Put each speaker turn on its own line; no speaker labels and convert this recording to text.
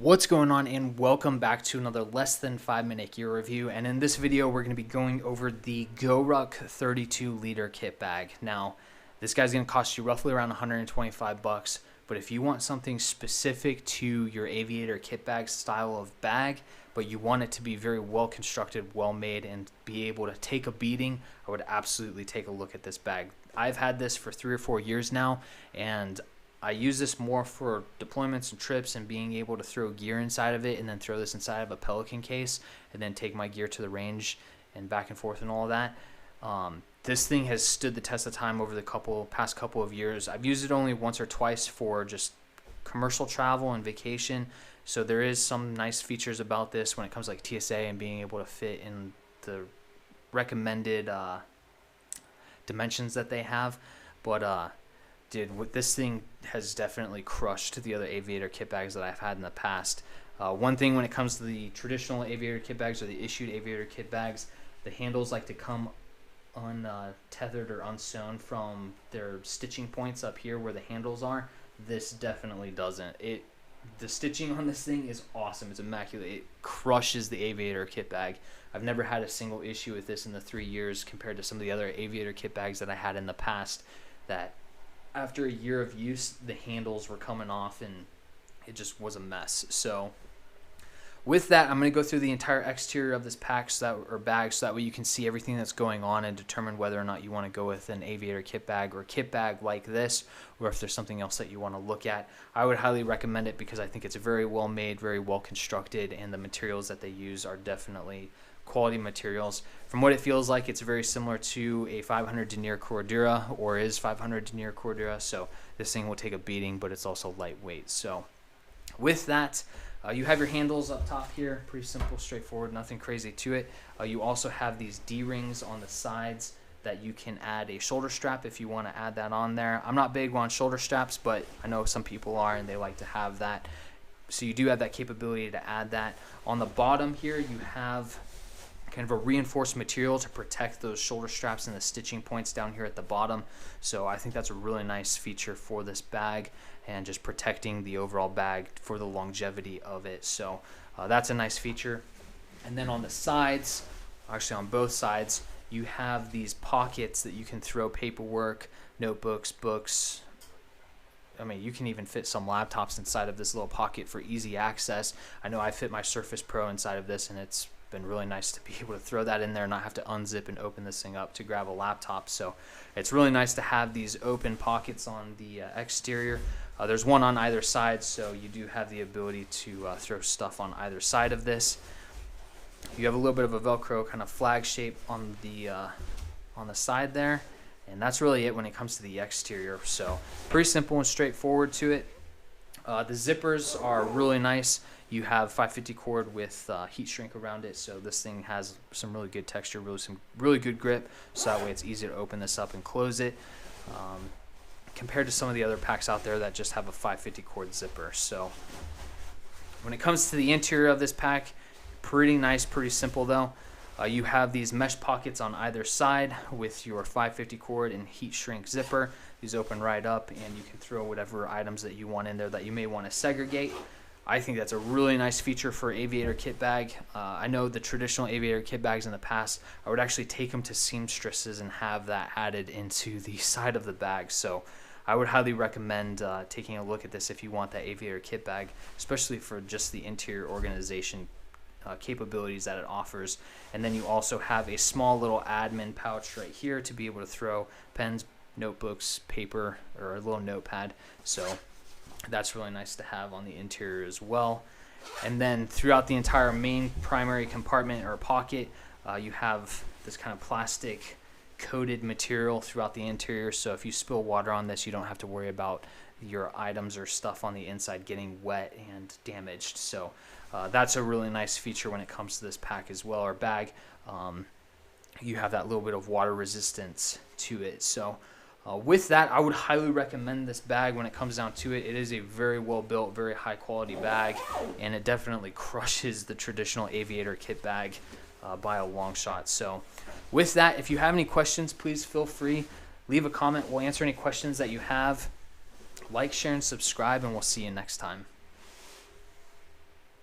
What's going on, and welcome back to another less than 5-minute gear review. And in this video we're going to be going over the RUCK 32 liter kit bag. Now this guy's going to cost you roughly around 125 bucks, but if you want something specific to your aviator kit bag style of bag, but you want it to be very well constructed, well made, and be able to take a beating, I would absolutely take a look at this bag. I've had this for 3 or 4 years now, and I use this more for deployments and trips and being able to throw gear inside of it and then throw this inside of a Pelican case and then take my gear to the range and back and forth and all of that. This thing has stood the test of time over the past couple of years. I've used it only once or twice for just commercial travel and vacation. So there is some nice features about this when it comes to like TSA and being able to fit in the recommended dimensions that they have. But dude, this thing has definitely crushed the other aviator kit bags that I've had in the past. One thing when it comes to the traditional aviator kit bags or the issued aviator kit bags, the handles like to come untethered or unsewn from their stitching points up here where the handles are. This definitely doesn't. The stitching on this thing is awesome. It's immaculate. It crushes the aviator kit bag. I've never had a single issue with this in the 3 years compared to some of the other aviator kit bags that I had in the past that after a year of use, the handles were coming off and it just was a mess. So with that, I'm going to go through the entire exterior of this bag so that way you can see everything that's going on and determine whether or not you want to go with an aviator kit bag or kit bag like this, or if there's something else that you want to look at. I would highly recommend it because I think it's very well made, very well constructed, and the materials that they use are definitely quality materials. From what it feels like, it's very similar to a 500 denier Cordura, or is 500 denier Cordura, so this thing will take a beating, but it's also lightweight. So with that, you have your handles up top here, pretty simple, straightforward, nothing crazy to it. You also have these D-rings on the sides that you can add a shoulder strap if you want to add that on there. I'm not big on shoulder straps, but I know some people are and they like to have that. So you do have that capability to add that. On the bottom here, you have kind of a reinforced material to protect those shoulder straps and the stitching points down here at the bottom. So I think that's a really nice feature for this bag and just protecting the overall bag for the longevity of it. So that's a nice feature. And then on the sides, actually on both sides, you have these pockets that you can throw paperwork, notebooks, books. I mean, you can even fit some laptops inside of this little pocket for easy access. I know I fit my Surface Pro inside of this, and it's been really nice to be able to throw that in there and not have to unzip and open this thing up to grab a laptop. So it's really nice to have these open pockets on the exterior. There's one on either side, so you do have the ability to throw stuff on either side of this. You have a little bit of a Velcro kind of flag shape on the side there, and that's really it when it comes to the exterior. So pretty simple and straightforward to it. The zippers are really nice. You have 550 cord with heat shrink around it, so this thing has some really good texture, really good grip, so that way it's easy to open this up and close it, compared to some of the other packs out there that just have a 550 cord zipper. So when it comes to the interior of this pack, pretty nice, pretty simple though. You have these mesh pockets on either side with your 550 cord and heat shrink zipper. These open right up and you can throw whatever items that you want in there that you may want to segregate. I think that's a really nice feature for aviator kit bag. I know the traditional aviator kit bags in the past, I would actually take them to seamstresses and have that added into the side of the bag. So I would highly recommend taking a look at this if you want that aviator kit bag, especially for just the interior organization capabilities that it offers. And then you also have a small little admin pouch right here to be able to throw pens, notebooks, paper, or a little notepad. So that's really nice to have on the interior as well. And then throughout the entire main primary compartment or pocket, you have this kind of plastic coated material throughout the interior, so if you spill water on this, you don't have to worry about your items or stuff on the inside getting wet and damaged. So that's a really nice feature when it comes to this pack as well, or bag. You have that little bit of water resistance to it. So with that, I would highly recommend this bag when it comes down to it. It is a very well built, very high quality bag, and it definitely crushes the traditional aviator kit bag by a long shot. So with that, if you have any questions, please feel free, leave a comment. We'll answer any questions that you have. Like, share, and subscribe, and we'll see you next time.